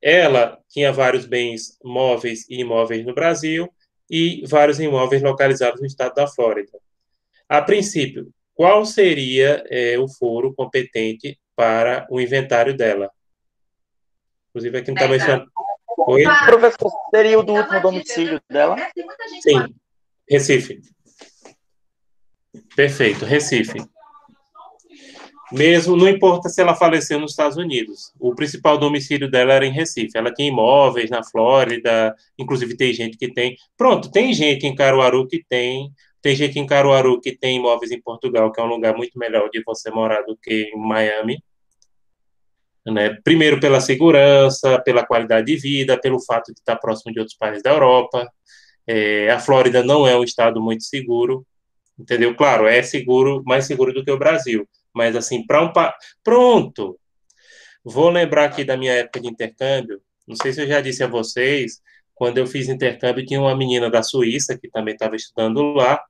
Ela tinha vários bens móveis e imóveis no Brasil e vários imóveis localizados no estado da Flórida. A princípio, qual seria o foro competente para o inventário dela? Inclusive, aqui não está mencionando. Oi? Professor, seria o do último domicílio dela? Sim, Recife. Perfeito, Recife. Mesmo, não importa se ela faleceu nos Estados Unidos. O principal domicílio dela era em Recife. Ela tinha imóveis na Flórida, inclusive tem gente que tem. Pronto, tem gente em Caruaru que tem. Tem gente em Caruaru que tem imóveis em Portugal, que é um lugar muito melhor de você morar do que em Miami. né? Primeiro pela segurança, pela qualidade de vida, pelo fato de estar próximo de outros países da Europa. A Flórida não é um estado muito seguro, entendeu? Claro, é seguro, mais seguro do que o Brasil, mas assim, pronto. Vou lembrar aqui da minha época de intercâmbio. Não sei se eu já disse a vocês, quando eu fiz intercâmbio, tinha uma menina da Suíça que também estava estudando lá,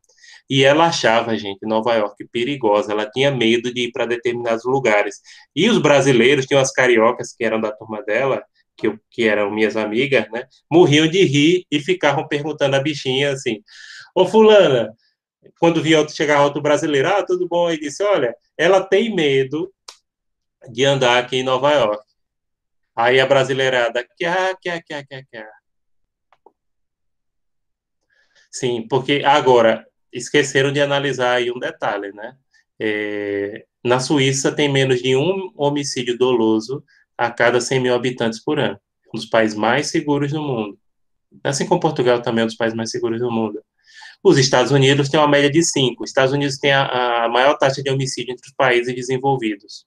e ela achava, gente, Nova York perigosa. Ela tinha medo de ir para determinados lugares. E os brasileiros, tinham as cariocas que eram da turma dela, que eram minhas amigas, né? Morriam de rir e ficavam perguntando à bichinha assim: Ô, Fulana, quando via chegar outro brasileiro, tudo bom? E disse: Olha, ela tem medo de andar aqui em Nova York. Aí a brasileirada, que. Sim, porque agora esqueceram de analisar aí um detalhe, né? Na Suíça tem menos de um homicídio doloso a cada 100 mil habitantes por ano. Um dos países mais seguros do mundo. Assim como Portugal também é um dos países mais seguros do mundo. Os Estados Unidos têm uma média de 5. Os Estados Unidos têm a maior taxa de homicídio entre os países desenvolvidos.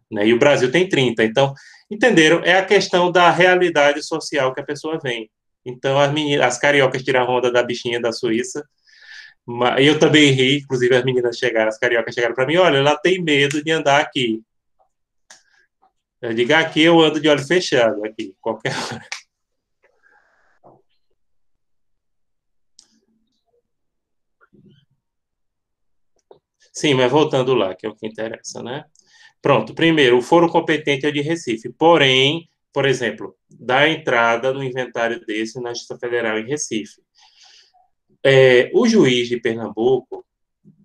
Né? E o Brasil tem 30. Então, entenderam? É a questão da realidade social que a pessoa vem. Então, as cariocas tiraram onda da bichinha da Suíça. Eu também ri, inclusive as meninas chegaram, as cariocas chegaram para mim: olha, ela tem medo de andar aqui. Eu digo: aqui eu ando de olho fechado, aqui, qualquer. Sim, mas voltando lá, que é o que interessa, né? Pronto, primeiro, o foro competente é o de Recife, porém, por exemplo, dá entrada no inventário desse na Justiça Federal em Recife. O juiz de Pernambuco,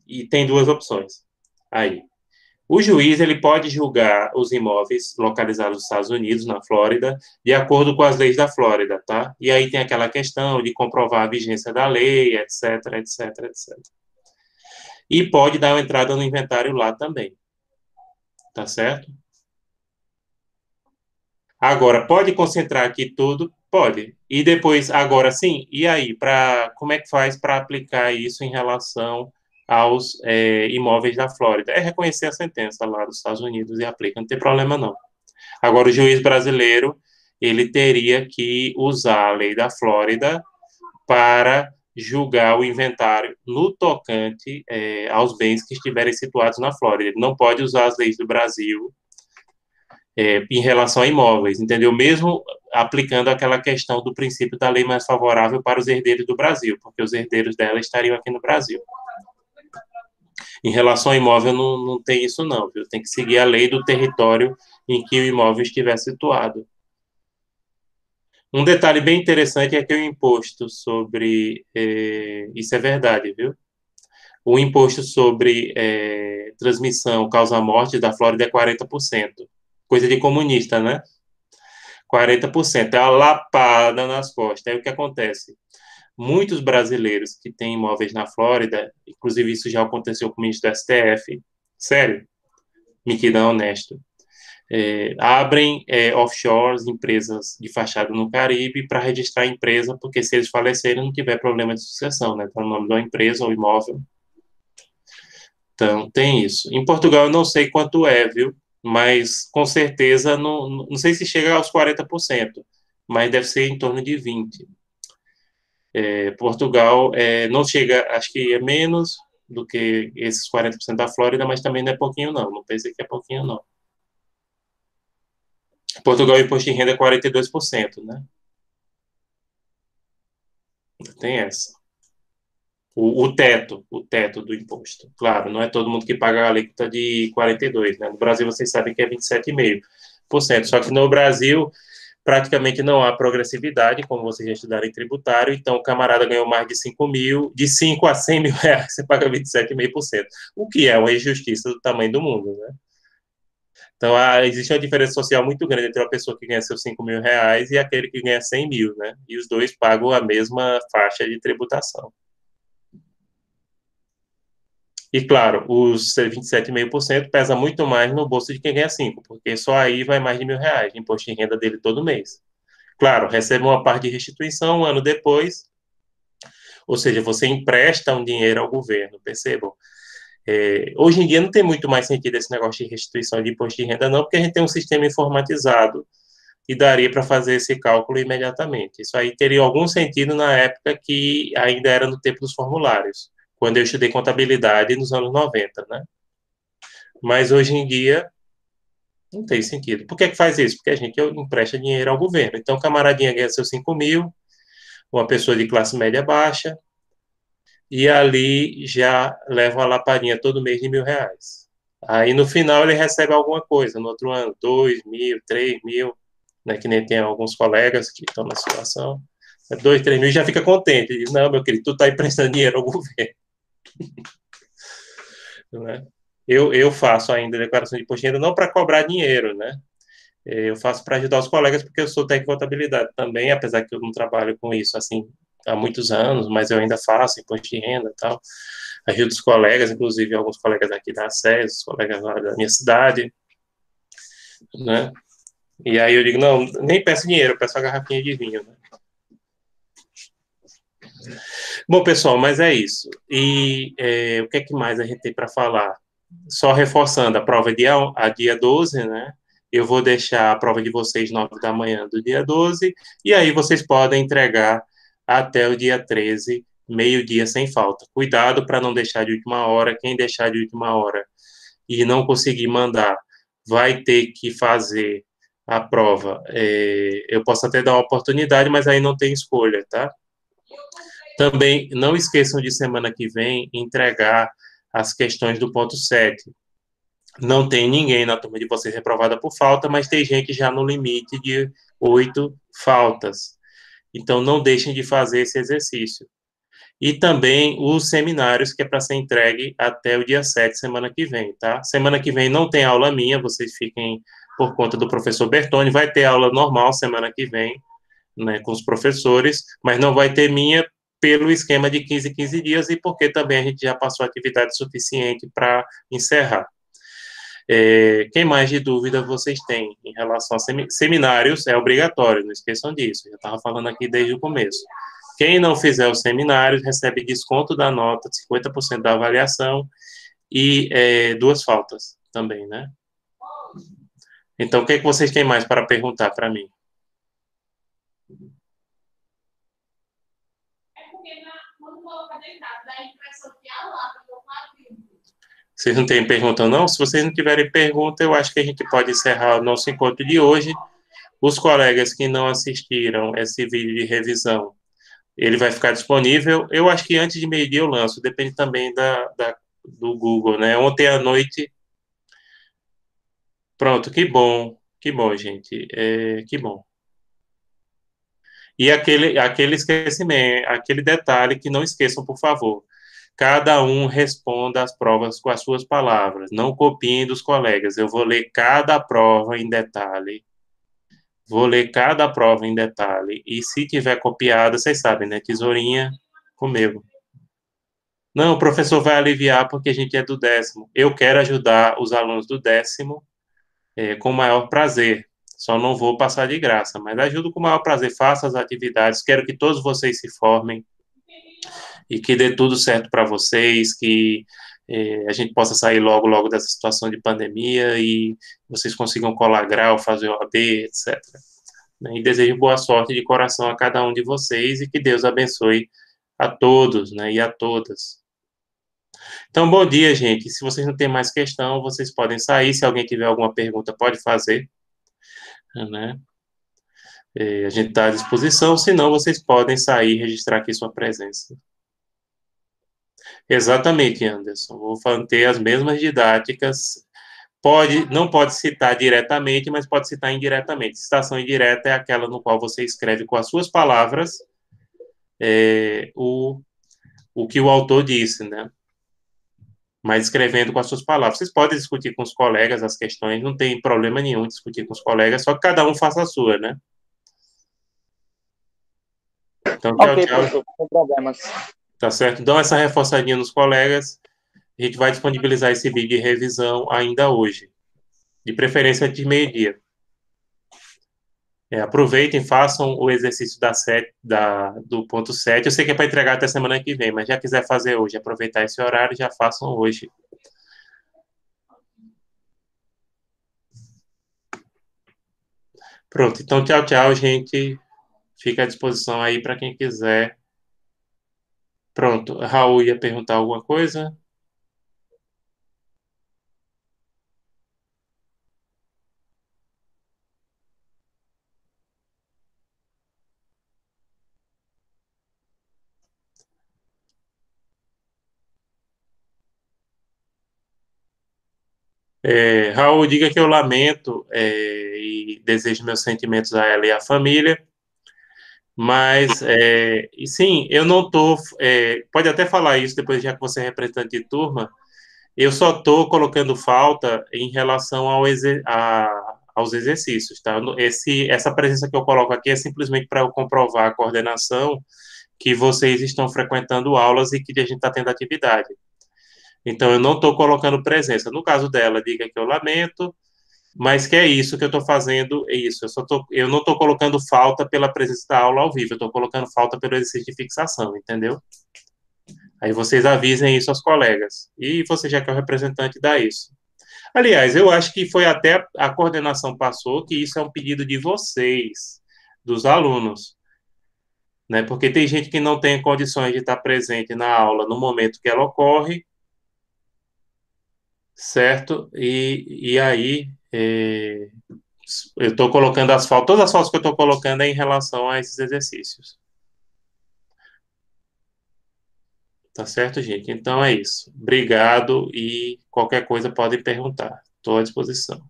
e tem duas opções aí. O juiz ele pode julgar os imóveis localizados nos Estados Unidos, na Flórida, de acordo com as leis da Flórida, tá? E aí tem aquela questão de comprovar a vigência da lei, etc, etc, etc. E pode dar uma entrada no inventário lá também, tá certo? Agora, pode concentrar aqui tudo? Pode. E depois, agora sim, e aí, como é que faz para aplicar isso em relação aos imóveis da Flórida? É reconhecer a sentença lá dos Estados Unidos e aplica, não tem problema não. Agora, o juiz brasileiro, ele teria que usar a lei da Flórida para julgar o inventário no tocante aos bens que estiverem situados na Flórida. Ele não pode usar as leis do Brasil em relação a imóveis, entendeu? Mesmo aplicando aquela questão do princípio da lei mais favorável para os herdeiros do Brasil, porque os herdeiros dela estariam aqui no Brasil. Em relação ao imóvel, não tem isso não, viu? Tem que seguir a lei do território em que o imóvel estiver situado. Um detalhe bem interessante é que o imposto sobre... isso é verdade, viu? O imposto sobre transmissão causa-morte da Flórida é 40%. Coisa de comunista, né? 40%. É uma lapada nas costas. Aí o que acontece? Muitos brasileiros que têm imóveis na Flórida, inclusive isso já aconteceu com o ministro do STF, sério, Miquidão honesto, abrem offshores, empresas de fachada no Caribe, para registrar a empresa, porque se eles falecerem, não tiver problema de sucessão, né? Então, o nome da empresa ou imóvel. Então, tem isso. Em Portugal, eu não sei quanto é, viu? Mas, com certeza, não sei se chega aos 40%, mas deve ser em torno de 20%. Portugal não chega, acho que é menos do que esses 40% da Flórida, mas também não é pouquinho, não. Não pensei que é pouquinho, não. Portugal, o imposto de renda é 42%, né? Tem essa. O teto do imposto. Claro, não é todo mundo que paga a alíquota de 42%, né? No Brasil, vocês sabem que é 27,5%. Só que no Brasil, praticamente não há progressividade, como vocês já estudaram em tributário, então o camarada ganhou mais de 5 mil, de 5 a 100 mil reais, você paga 27,5%, o que é uma injustiça do tamanho do mundo, né? Então, existe uma diferença social muito grande entre uma pessoa que ganha seus 5 mil reais e aquele que ganha 100 mil, né? E os dois pagam a mesma faixa de tributação. E, claro, os 27,5% pesa muito mais no bolso de quem ganha 5, porque só aí vai mais de R$ 1.000 de imposto de renda dele todo mês. Claro, recebe uma parte de restituição um ano depois, ou seja, você empresta um dinheiro ao governo, percebam? Hoje em dia não tem muito mais sentido esse negócio de restituição de imposto de renda, não, porque a gente tem um sistema informatizado e daria para fazer esse cálculo imediatamente. Isso aí teria algum sentido na época que ainda era no tempo dos formulários, quando eu estudei contabilidade nos anos 90, né? Mas hoje em dia não tem sentido. Por que que faz isso? Porque a gente empresta dinheiro ao governo. Então, o camaradinha ganha seus 5 mil, uma pessoa de classe média baixa, e ali já leva uma lapadinha todo mês de R$ 1.000. Aí, no final, ele recebe alguma coisa. No outro ano, 2 mil, 3 mil, né, que nem tem alguns colegas que estão na situação. 2, 3 mil, já fica contente. Diz, não, meu querido, tu está emprestando dinheiro ao governo. Né? Eu faço ainda declaração de imposto de renda não para cobrar dinheiro, né? Eu faço para ajudar os colegas, porque eu sou técnico de contabilidade também, apesar que eu não trabalho com isso assim há muitos anos, mas eu ainda faço imposto de renda e tal. Ajudo os colegas, inclusive alguns colegas aqui da SES, os colegas lá da minha cidade, né? E aí eu digo, não, nem peço dinheiro, eu peço a garrafinha de vinho, né? Bom, pessoal, mas é isso. E o que é que mais a gente tem para falar? Só reforçando, a prova é dia 12, né? Eu vou deixar a prova de vocês 9 da manhã do dia 12, e aí vocês podem entregar até o dia 13, meio-dia sem falta. Cuidado para não deixar de última hora. Quem deixar de última hora e não conseguir mandar, vai ter que fazer a prova. Eu posso até dar uma oportunidade, mas aí não tem escolha, tá? Também não esqueçam de semana que vem entregar as questões do ponto 7. Não tem ninguém na turma de vocês reprovada por falta, mas tem gente já no limite de 8 faltas. Então, não deixem de fazer esse exercício. E também os seminários, que é para ser entregue até o dia 7, semana que vem, tá? Semana que vem não tem aula minha, vocês fiquem por conta do professor Bertoni. Vai ter aula normal semana que vem, né, com os professores, mas não vai ter minha pelo esquema de 15 dias e porque também a gente já passou atividade suficiente para encerrar. Quem mais de dúvida vocês têm em relação a seminários? É obrigatório, não esqueçam disso. Eu já estava falando aqui desde o começo. Quem não fizer os seminários recebe desconto da nota, 50% da avaliação e 2 faltas também, né? Então, o que é que vocês têm mais para perguntar para mim? Vocês não têm pergunta, não? Se vocês não tiverem pergunta, eu acho que a gente pode encerrar o nosso encontro de hoje. Os colegas que não assistiram esse vídeo de revisão, ele vai ficar disponível. Eu acho que antes de meio-dia eu lanço, depende também do Google, né? Ontem à noite. Pronto, que bom, gente. Que bom. E aquele esquecimento, aquele detalhe que não esqueçam, por favor. Cada um responda as provas com as suas palavras. Não copiem dos colegas. Eu vou ler cada prova em detalhe. Vou ler cada prova em detalhe. E se tiver copiada, vocês sabem, né? Tesourinha comigo. Não, o professor vai aliviar porque a gente é do 10º. Eu quero ajudar os alunos do 10º com o maior prazer. Só não vou passar de graça, mas ajudo com o maior prazer. Faça as atividades. Quero que todos vocês se formem e que dê tudo certo para vocês, que a gente possa sair logo, logo dessa situação de pandemia e vocês consigam colar grau, fazer OAB, etc. E desejo boa sorte de coração a cada um de vocês e que Deus abençoe a todos, né, e a todas. Então, bom dia, gente. Se vocês não têm mais questão, vocês podem sair. Se alguém tiver alguma pergunta, pode fazer, né? A gente está à disposição. Se não, vocês podem sair e registrar aqui sua presença. Exatamente, Anderson. Vou manter as mesmas didáticas. Não pode citar diretamente, mas pode citar indiretamente. Citação indireta é aquela no qual você escreve com as suas palavras o que o autor disse, né? Mas escrevendo com as suas palavras. Vocês podem discutir com os colegas as questões, não tem problema nenhum discutir com os colegas, só que cada um faça a sua, né? Então, tchau, Ok, tchau. professor, sem problemas. Tá certo? Dão essa reforçadinha nos colegas. A gente vai disponibilizar esse vídeo de revisão ainda hoje. De preferência de meio-dia. Aproveitem, façam o exercício do ponto 7. Eu sei que é para entregar até semana que vem, mas já quiser fazer hoje, aproveitar esse horário, já façam hoje. Pronto, então tchau, tchau, gente. Fica à disposição aí para quem quiser. Pronto, Raul ia perguntar alguma coisa? Raul, diga que eu lamento, e desejo meus sentimentos a ela e à família, mas, e sim, eu não estou. Pode até falar isso depois, já que você é representante de turma, eu só estou colocando falta em relação aos exercícios, tá? Essa presença que eu coloco aqui é simplesmente para eu comprovar a coordenação que vocês estão frequentando aulas e que a gente está tendo atividade. Então, eu não estou colocando presença. No caso dela, diga que eu lamento, mas que é isso que eu estou fazendo, é isso. Eu não estou colocando falta pela presença da aula ao vivo, eu estou colocando falta pelo exercício de fixação, entendeu? Aí vocês avisem isso aos colegas. E você, já que é o representante, dá isso. Aliás, eu acho que foi até a coordenação passou que isso é um pedido de vocês, dos alunos, né? Porque tem gente que não tem condições de estar presente na aula no momento que ela ocorre, certo? E aí, eu estou colocando todas as faltas que eu estou colocando é em relação a esses exercícios. Tá certo, gente? Então é isso. Obrigado e qualquer coisa podem perguntar. Estou à disposição.